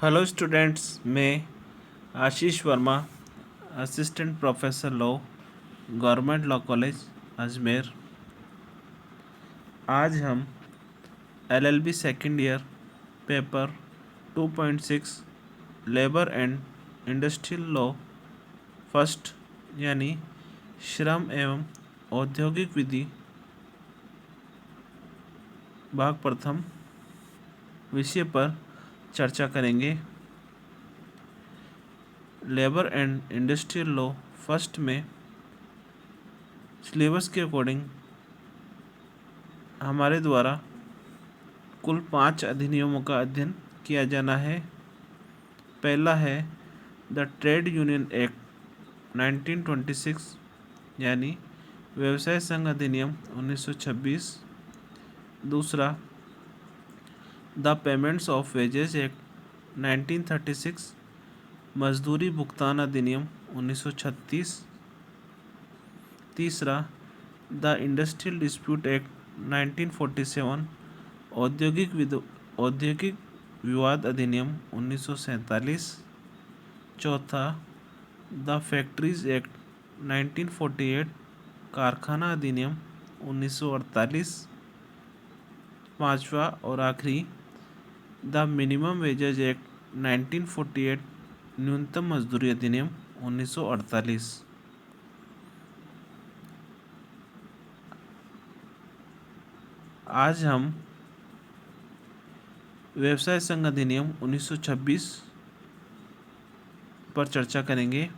Hello students, मैं Ashish Verma, assistant professor law, government law college Ajmer. आज हम LLB second year paper 2.6 labour and industrial law first यानी श्रम एवं औद्योगिक विधि भाग प्रथम विषय पर चर्चा करेंगे। Labour and industrial law first में सिलेबस के अकॉर्डिंग हमारे द्वारा कुल 5 अधिनियमों का अध्ययन किया जाना है। पहला है द ट्रेड यूनियन एक्ट 1926 यानी व्यवसाय संघ अधिनियम 1926। दूसरा the payments of wages act 1936 मजदूरी भुगतान अधिनियम 1936। तीसरा द इंडस्ट्रियल डिस्प्यूट एक्ट 1947 औद्योगिक विवाद अधिनियम 1947। चौथा द फैक्ट्रीज एक्ट 1948 कारखाना अधिनियम 1948। पांचवा और आखिरी द मिनिमम वेजेज एक्ट 1948 न्यूनतम मजदूरी अधिनियम 1948। आज हम व्यवसाय संघ अधिनियम 1926 पर चर्चा करेंगे।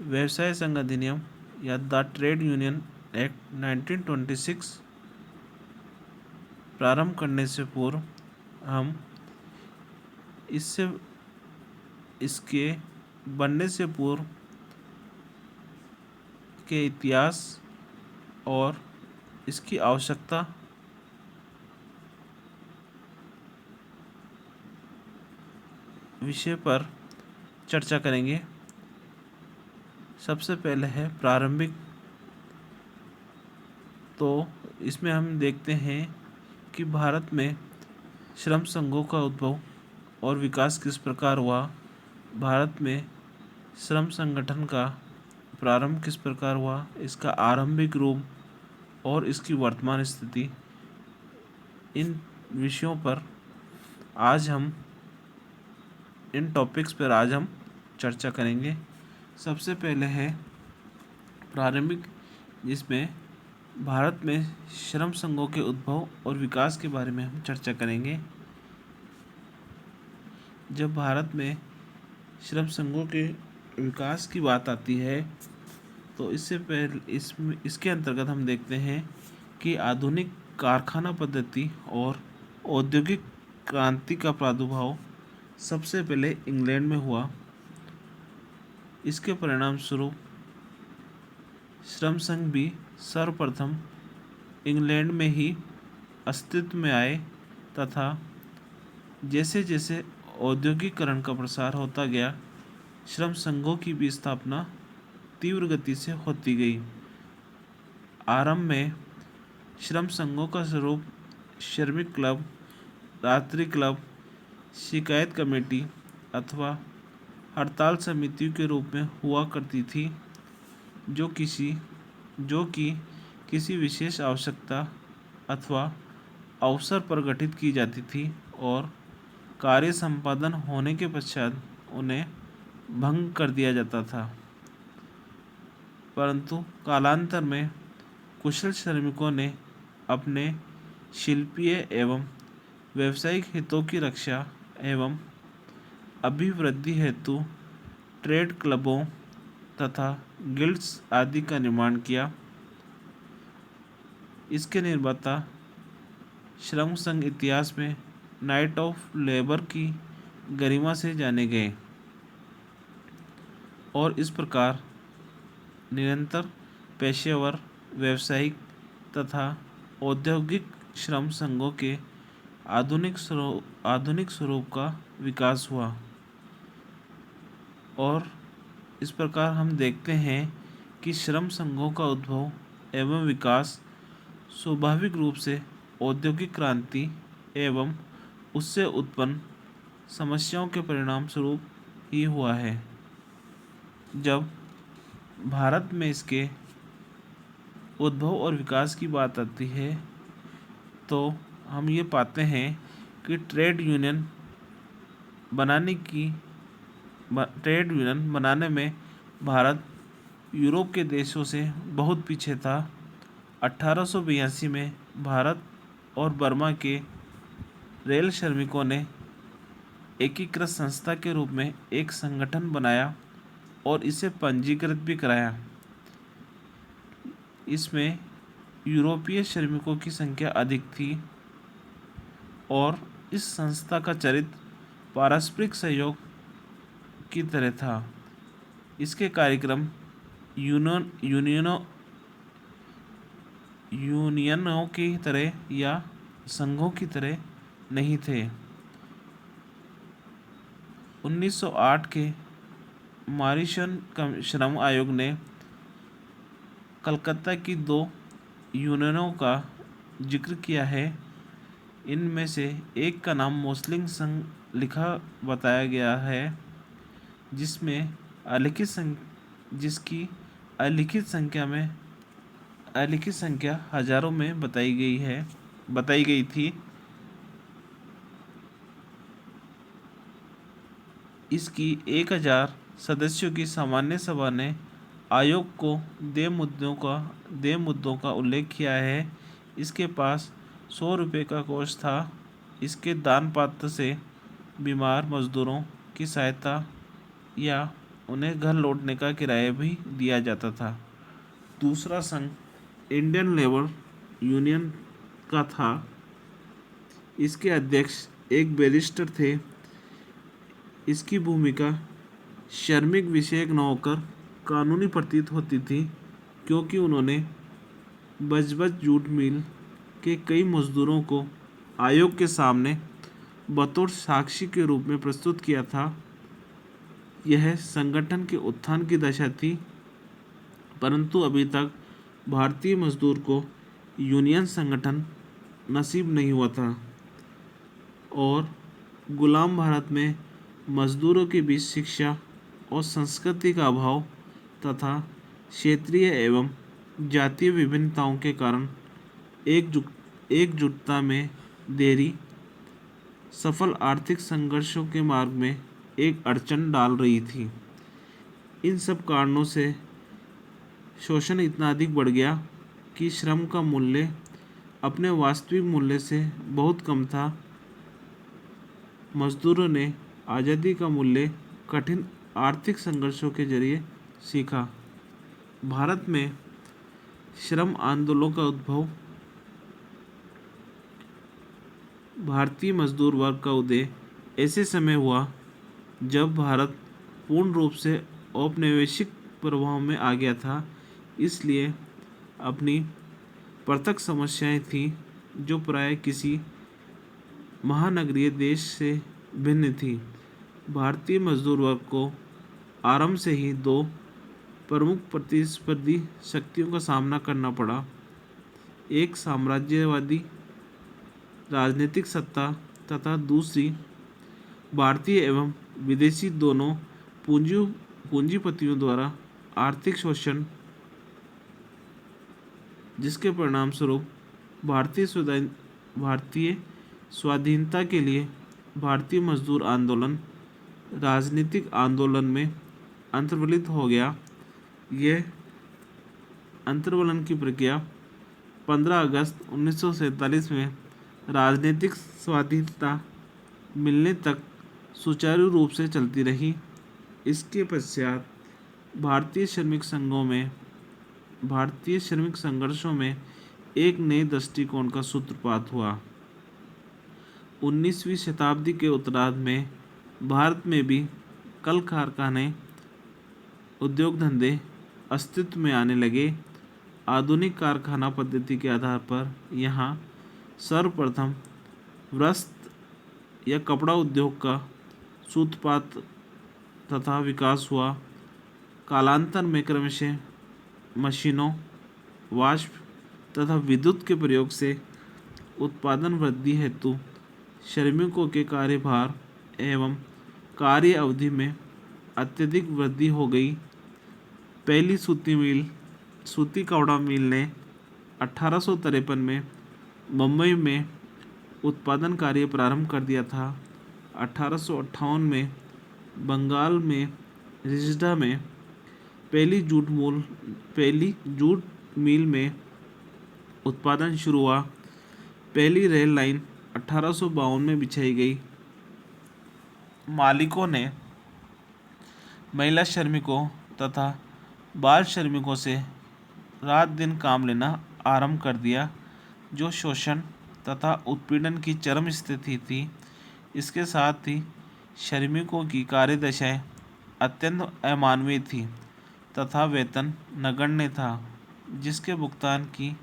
व्यवसाय संघ अधिनियम या द ट्रेड यूनियन एक्ट 1926 प्रारंभ करने से पूर्व हम इसके बनने से पूर्व के इतिहास और इसकी आवश्यकता विषय पर चर्चा करेंगे। सबसे पहले है प्रारंभिक। तो इसमें हम देखते हैं कि भारत में श्रम संघों का उद्भव और विकास किस प्रकार हुआ, भारत में श्रम संगठन का प्रारंभ किस प्रकार हुआ, इसका आरंभिक रूप और इसकी वर्तमान स्थिति, इन विषयों पर आज हम इन टॉपिक्स पर आज हम चर्चा करेंगे। सबसे पहले है प्रारंभिक, जिसमें भारत में श्रम संघों के उद्भव और विकास के बारे में हम चर्चा करेंगे। जब भारत में श्रम संघों के विकास की बात आती है तो इससे पहले इसके अंतर्गत हम देखते हैं कि आधुनिक कारखाना पद्धति और औद्योगिक क्रांति का प्रादुर्भाव सबसे पहले इंग्लैंड में हुआ। इसके परिणाम स्वरूप श्रम संघ भी सर्वप्रथम इंग्लैंड में ही अस्तित्व में आए तथा जैसे जैसे औद्योगिकरण का प्रसार होता गया, श्रम संघों की भी स्थापना तीव्र गति से होती गई। आरंभ में श्रम संघों का स्वरूप श्रमिक क्लब, रात्रि क्लब, शिकायत कमेटी अथवा हड़ताल समितियों के रूप में हुआ करती थी, जो कि किसी विशेष आवश्यकता अथवा अवसर पर गठित की जाती थी और कार्य संपादन होने के पश्चात उन्हें भंग कर दिया जाता था। परंतु कालांतर में कुशल श्रमिकों ने अपने शिल्पीय एवं व्यावसायिक हितों की रक्षा एवं अभिवृद्धि हेतु ट्रेड क्लबों तथा गिल्ड्स आदि का निर्माण किया। इसके निर्माता श्रम संघ इतिहास में नाइट ऑफ लेबर की गरिमा से जाने गए और इस प्रकार निरंतर पेशेवर, व्यावसायिक तथा औद्योगिक श्रम संघों के आधुनिक स्वरूप का विकास हुआ। और इस प्रकार हम देखते हैं कि श्रम संघों का उद्भव एवं विकास स्वाभाविक रूप से औद्योगिक क्रांति एवं उससे उत्पन्न समस्याओं के परिणाम स्वरूप ही हुआ है। जब भारत में इसके उद्भव और विकास की बात आती है तो हम ये पाते हैं कि ट्रेड यूनियन बनाने में भारत यूरोप के देशों से बहुत पीछे था। 1882 में भारत और बर्मा के रेल श्रमिकों ने एकीकृत संस्था के रूप में एक संगठन बनाया और इसे पंजीकृत भी कराया। इसमें यूरोपीय श्रमिकों की संख्या अधिक थी और इस संस्था का चरित्र पारस्परिक सहयोग की तरह था। इसके कार्यक्रम यूनियनों की तरह या संघों की तरह नहीं थे। 1908 के मॉरिशन श्रम आयोग ने कलकत्ता की 2 यूनियनों का जिक्र किया है। इनमें से एक का नाम मोसलिंग संघ लिखा बताया गया है, जिसकी अलिखित संख्या हजारों में बताई गई थी। इसकी 1000 सदस्यों की सामान्य सभा ने आयोग को देय मुद्दों का उल्लेख किया है। इसके पास 100 रुपये का कोष था। इसके दान पात्र से बीमार मजदूरों की सहायता या उन्हें घर लौटने का किराया भी दिया जाता था। दूसरा संघ इंडियन लेबर यूनियन का था। इसके अध्यक्ष एक बैरिस्टर थे। इसकी भूमिका श्रमिक विषयक न होकर कानूनी प्रतीत होती थी, क्योंकि उन्होंने बजबज जूट मिल के कई मजदूरों को आयोग के सामने बतौर साक्षी के रूप में प्रस्तुत किया था। यह संगठन के उत्थान की दशा थी, परंतु अभी तक भारतीय मजदूर को यूनियन संगठन नसीब नहीं हुआ था और गुलाम भारत में मजदूरों के बीच शिक्षा और संस्कृति का अभाव तथा क्षेत्रीय एवं जातीय विभिन्नताओं के कारण एकजुटता में देरी सफल आर्थिक संघर्षों के मार्ग में एक अड़चन डाल रही थी। इन सब कारणों से शोषण इतना अधिक बढ़ गया कि श्रम का मूल्य अपने वास्तविक मूल्य से बहुत कम था। मजदूरों ने आज़ादी का मूल्य कठिन आर्थिक संघर्षों के जरिए सीखा। भारत में श्रम आंदोलनों का उद्भव भारतीय मजदूर वर्ग का उदय ऐसे समय हुआ जब भारत पूर्ण रूप से औपनिवेशिक प्रभाव में आ गया था। इसलिए अपनी पृथक समस्याएं थीं जो प्राय किसी महानगरीय देश से भिन्न थी। भारतीय मजदूर वर्ग को आरंभ से ही 2 प्रमुख प्रतिस्पर्धी शक्तियों का सामना करना पड़ा। एक साम्राज्यवादी राजनीतिक सत्ता तथा दूसरी भारतीय एवं विदेशी दोनों पूंजीपतियों द्वारा आर्थिक शोषण, जिसके परिणाम स्वरूप भारतीय स्वाधीनता के लिए भारतीय मजदूर आंदोलन राजनीतिक आंदोलन में अंतर्वलित हो गया। यह अंतर्वलन की प्रक्रिया 15 अगस्त 1947 में राजनीतिक स्वाधीनता मिलने तक सुचारू रूप से चलती रही। इसके पश्चात भारतीय श्रमिक संघर्षों में एक नए दृष्टिकोण का सूत्रपात हुआ। 19वीं शताब्दी के उत्तरार्ध में भारत में भी कल कारखाने उद्योग धंधे अस्तित्व में आने लगे। आधुनिक कारखाना पद्धति के आधार पर यहाँ सर्वप्रथम वस्त्र या कपड़ा उद्योग का सूत्रपात तथा विकास हुआ। कालांतर में क्रमशः मशीनों, वाष्प तथा विद्युत के प्रयोग से उत्पादन वृद्धि हेतु श्रमिकों के कार्यभार एवं कार्य अवधि में अत्यधिक वृद्धि हो गई। पहली सूती कपड़ा मिल ने 1853 में मुंबई में उत्पादन कार्य प्रारंभ कर दिया था। 1858 में बंगाल में रिजडा में पहली जूट मिल में उत्पादन शुरू हुआ। पहली रेल लाइन 1852 में बिछाई गई। मालिकों ने महिला श्रमिकों तथा बाल श्रमिकों से रात दिन काम लेना आरंभ कर दिया, जो शोषण तथा उत्पीड़न की चरम स्थिति थी। इसके साथ ही श्रमिकों की कार्यदशाएं अत्यंत अमानवीय थी तथा वेतन नगण्य था, जिसके भुगतान की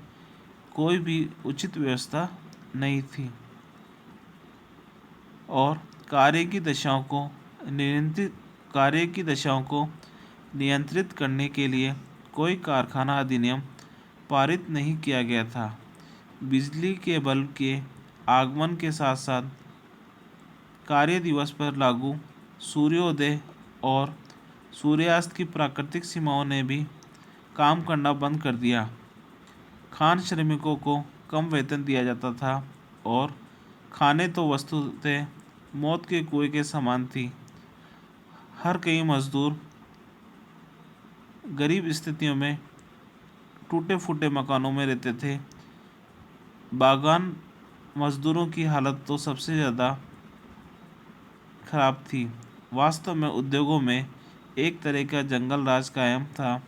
कोई भी उचित व्यवस्था नहीं थी और कार्य की दशाओं को नियंत्रित करने के लिए कोई कारखाना अधिनियम पारित नहीं किया गया था। बिजली के बल्ब के आगमन के साथ साथ कार्य दिवस पर लागू सूर्योदय और सूर्यास्त की प्राकृतिक सीमाओं ने भी काम करना बंद कर दिया। खान श्रमिकों को कम वेतन दिया जाता था और खाने तो वस्तुतः मौत के कुएं के समान थी। हर कई मजदूर गरीब स्थितियों में टूटे फूटे मकानों में रहते थे। बागान मजदूरों की हालत तो सबसे ज़्यादा खराब थी। वास्तव में उद्योगों में एक तरह का जंगल राज कायम था।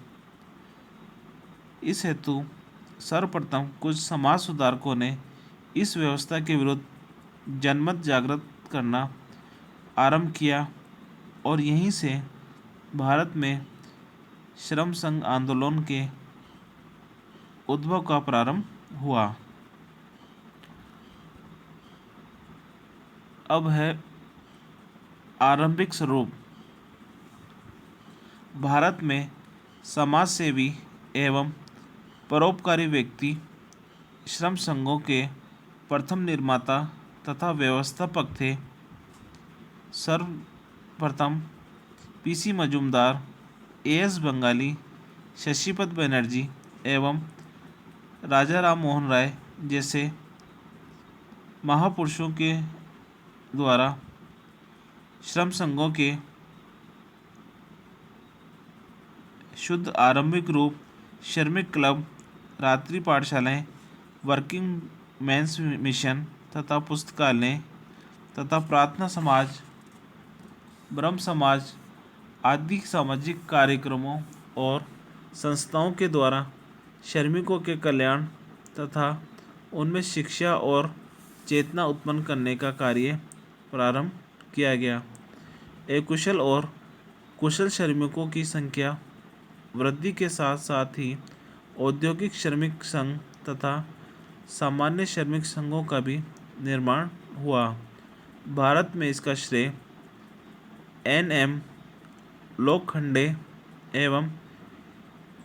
इस हेतु सर्वप्रथम कुछ समाज सुधारकों ने इस व्यवस्था के विरुद्ध जनमत जागृत करना आरंभ किया और यहीं से भारत में श्रम संघ आंदोलन के उद्भव का प्रारंभ हुआ। अब है आरंभिक स्वरूप। भारत में समाज सेवी एवं परोपकारी व्यक्ति श्रम संघों के प्रथम निर्माता तथा व्यवस्थापक थे। सर्वप्रथम पीसी मजूमदार, एएस बंगाली, शशिपद बनर्जी एवं राजा राम मोहन राय जैसे महापुरुषों के द्वारा श्रम संघों के शुद्ध आरंभिक रूप श्रमिक क्लब, रात्रि पाठशालाएं, वर्किंग मेंस मिशन तथा पुस्तकालय तथा प्रार्थना समाज, ब्रह्म समाज आदि सामाजिक कार्यक्रमों और संस्थाओं के द्वारा श्रमिकों के कल्याण तथा उनमें शिक्षा और चेतना उत्पन्न करने का कार्य प्रारंभ किया गया। अकुशल और कुशल श्रमिकों की संख्या वृद्धि के साथ साथ ही औद्योगिक श्रमिक संघ तथा सामान्य श्रमिक संघों का भी निर्माण हुआ। भारत में इसका श्रेय एन.एम. लोखंडे एवं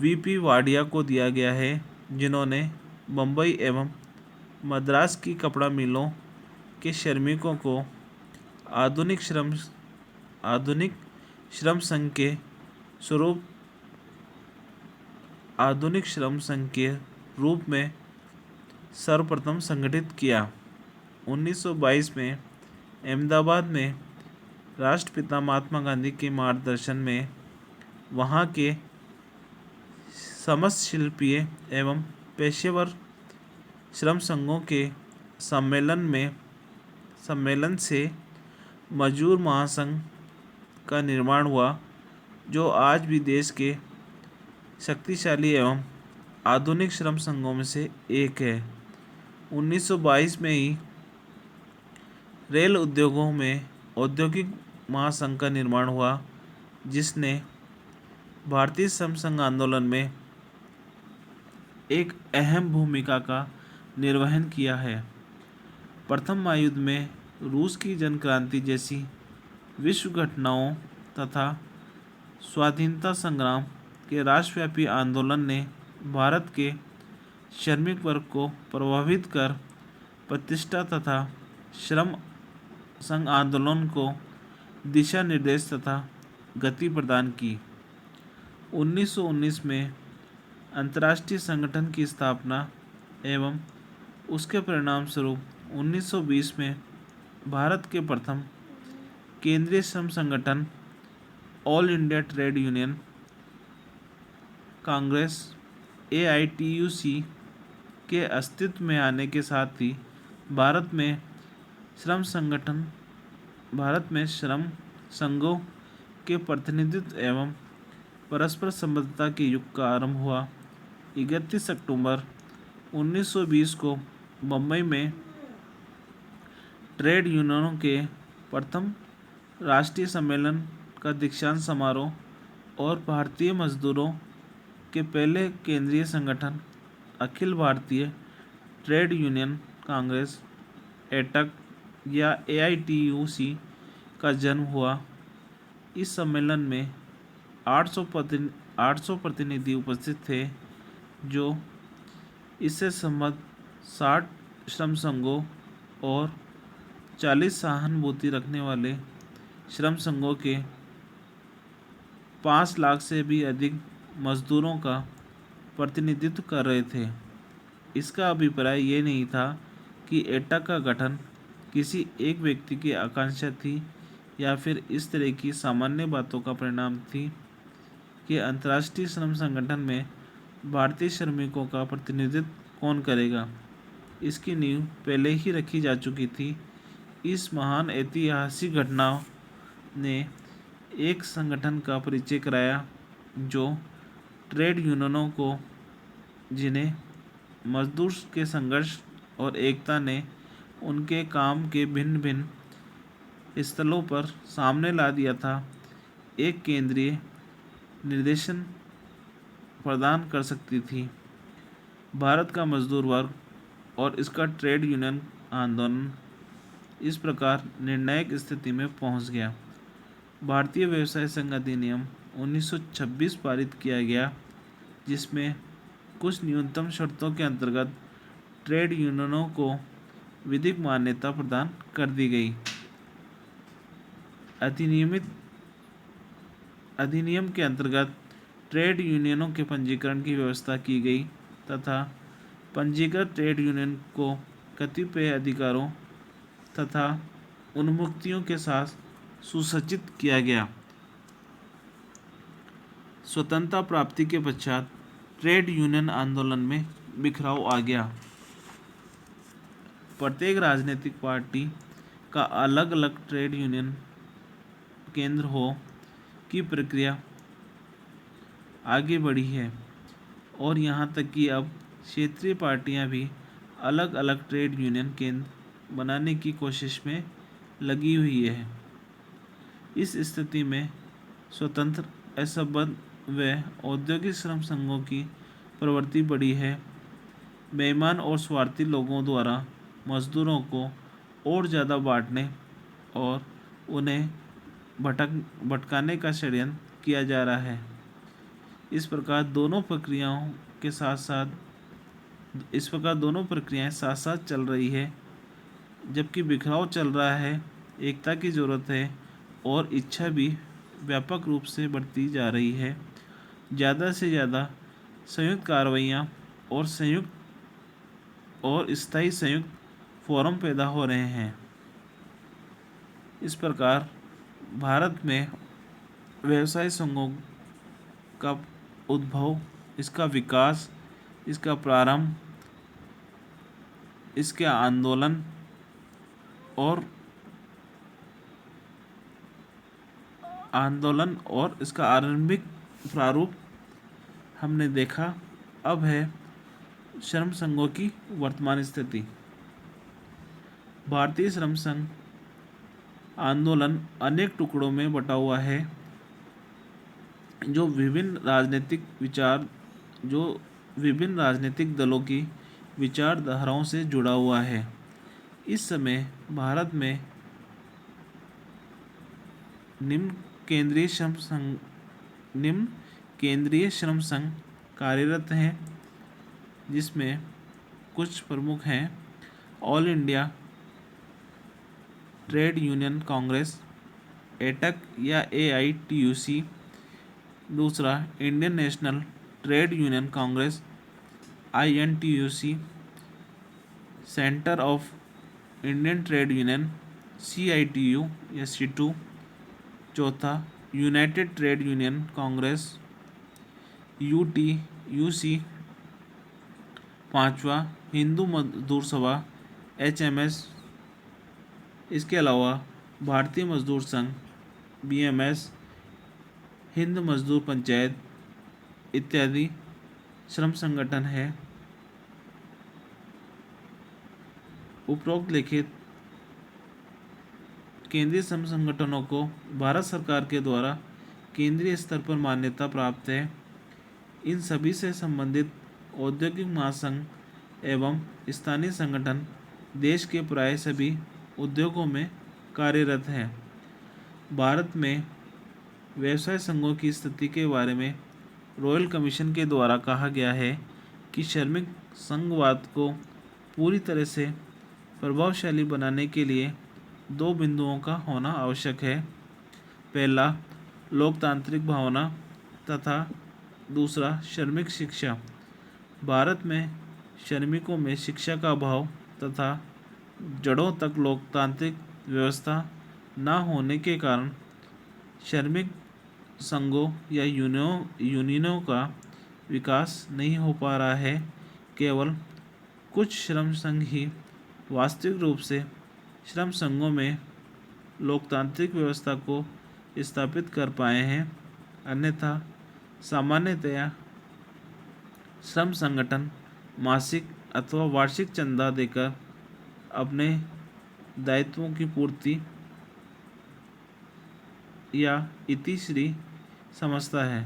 वी.पी. वाडिया को दिया गया है, जिन्होंने मुंबई एवं मद्रास की कपड़ा मिलों के श्रमिकों को आधुनिक श्रम संघ के रूप में सर्वप्रथम संगठित किया। 1922 में अहमदाबाद में राष्ट्रपिता महात्मा गांधी के मार्गदर्शन में वहाँ के समस्त शिल्पीय एवं पेशेवर श्रम संघों के सम्मेलन से मजदूर महासंघ का निर्माण हुआ, जो आज भी देश के शक्तिशाली एवं आधुनिक श्रम संघों में से एक है। 1922 में ही रेल उद्योगों में औद्योगिक महासंघ का निर्माण हुआ, जिसने भारतीय श्रम संघ आंदोलन में एक अहम भूमिका का निर्वहन किया है। प्रथम महायुद्ध में रूस की जन क्रांति जैसी विश्व घटनाओं तथा स्वाधीनता संग्राम के राष्ट्रव्यापी आंदोलन ने भारत के श्रमिक वर्ग को प्रभावित कर प्रतिष्ठा तथा श्रम संघ आंदोलन को दिशा निर्देश तथा गति प्रदान की। 1919 में अंतर्राष्ट्रीय संगठन की स्थापना एवं उसके परिणाम स्वरूप 1920 में भारत के प्रथम केंद्रीय श्रम संगठन all India trade union Congress AITUC के अस्तित्व में आने के साथ ही भारत में श्रम संघों के प्रतिनिधित्व एवं परस्पर संबद्धता के युग का आरंभ हुआ। 31 अक्टूबर 1920 को मुंबई में ट्रेड यूनियनों के प्रथम राष्ट्रीय सम्मेलन का दीक्षांत समारोह और भारतीय मजदूरों के पहले केंद्रीय संगठन अखिल भारतीय ट्रेड यूनियन कांग्रेस एटक या AITUC का जन्म हुआ। इस सम्मेलन में 800 प्रतिनिधि उपस्थित थे जो इससे संबद्ध 60 श्रम संघों और 40 सहानुभूति रखने वाले श्रम संघों के 5 लाख से भी अधिक मजदूरों का प्रतिनिधित्व कर रहे थे। इसका अभिप्राय ये नहीं था कि एटक का गठन किसी एक व्यक्ति की आकांक्षा थी या फिर इस तरह की सामान्य बातों का परिणाम थी कि अंतर्राष्ट्रीय श्रम संगठन में भारतीय श्रमिकों का प्रतिनिधित्व कौन करेगा। इसकी नींव पहले ही रखी जा चुकी थी। इस महान ऐतिहासिक घटना ने एक संगठन का परिचय कराया जो ट्रेड यूनियनों को, जिन्हें मजदूर के संघर्ष और एकता ने उनके काम के भिन्न भिन्न स्थलों पर सामने ला दिया था, एक केंद्रीय निर्देशन प्रदान कर सकती थी। भारत का मजदूर वर्ग और इसका ट्रेड यूनियन आंदोलन इस प्रकार निर्णायक स्थिति में पहुंच गया। भारतीय व्यवसाय संघ अधिनियम 1926 पारित किया गया, जिसमें कुछ न्यूनतम शर्तों के अंतर्गत ट्रेड यूनियनों को विधिक मान्यता प्रदान कर दी गई। अधिनियम के अंतर्गत ट्रेड यूनियनों के पंजीकरण की व्यवस्था की गई तथा पंजीकृत ट्रेड यूनियन को कतिपय अधिकारों तथा उन्मुक्तियों के साथ सुसज्जित किया गया। स्वतंत्रता प्राप्ति के पश्चात ट्रेड यूनियन आंदोलन में बिखराव आ गया। प्रत्येक राजनीतिक पार्टी का अलग अलग ट्रेड यूनियन केंद्र हो की प्रक्रिया आगे बढ़ी है और यहाँ तक कि अब क्षेत्रीय पार्टियाँ भी अलग अलग ट्रेड यूनियन केंद्र बनाने की कोशिश में लगी हुई है। इस स्थिति में स्वतंत्र, असंबद्ध व औद्योगिक श्रम संघों की प्रवृत्ति बढ़ी है। बेईमान और स्वार्थी लोगों द्वारा मजदूरों को और ज़्यादा बांटने और उन्हें भटकाने का षड्यंत्र किया जा रहा है। इस प्रकार दोनों प्रक्रियाएं साथ साथ चल रही है। जबकि बिखराव चल रहा है, एकता की ज़रूरत है और इच्छा भी व्यापक रूप से बढ़ती जा रही है। ज़्यादा से ज़्यादा संयुक्त कार्रवाइयाँ और स्थायी संयुक्त फोरम पैदा हो रहे हैं। इस प्रकार भारत में व्यवसाय संघों का उद्भव, इसका विकास, इसका प्रारंभ, इसके आंदोलन और इसका आरंभिक प्रारूप हमने देखा। अब है श्रम संघों की वर्तमान स्थिति। भारतीय श्रम संघ आंदोलन अनेक टुकड़ों में बटा हुआ है जो विभिन्न राजनीतिक दलों की विचारधाराओं से जुड़ा हुआ है। इस समय भारत में निम्न केंद्रीय श्रम संघ कार्यरत हैं, जिसमें कुछ प्रमुख हैं: all India trade union Congress AITUC या AITUC। दूसरा, Indian national trade union Congress INTUC, centre of Indian trade union CITU या C2। चौथा, United trade union Congress UTUC। पांचवा, हिंदू मजदूर सभा HMS। इसके अलावा भारतीय मजदूर संघ BMS, हिंद मजदूर पंचायत इत्यादि श्रम संगठन है। उपरोक्त लिखित केंद्रीय श्रम संगठनों को भारत सरकार के द्वारा केंद्रीय स्तर पर मान्यता प्राप्त है। इन सभी से संबंधित औद्योगिक महासंघ एवं स्थानीय संगठन देश के प्राय सभी उद्योगों में कार्यरत हैं। भारत में व्यवसाय संघों की स्थिति के बारे में रॉयल कमीशन के द्वारा कहा गया है कि श्रमिक संघवाद को पूरी तरह से प्रभावशाली बनाने के लिए दो बिंदुओं का होना आवश्यक है। पहला, लोकतांत्रिक भावना तथा दूसरा, श्रमिक शिक्षा। भारत में श्रमिकों में शिक्षा का अभाव तथा जड़ों तक लोकतांत्रिक व्यवस्था न होने के कारण श्रमिक संघों या यूनियनों का विकास नहीं हो पा रहा है। केवल कुछ श्रम संघ ही वास्तविक रूप से श्रम संघों में लोकतांत्रिक व्यवस्था को स्थापित कर पाए हैं। अन्यथा सामान्यतया श्रम संगठन मासिक अथवा वार्षिक चंदा देकर अपने दायित्वों की पूर्ति या इतिश्री समझता है।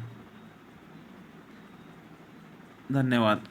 धन्यवाद।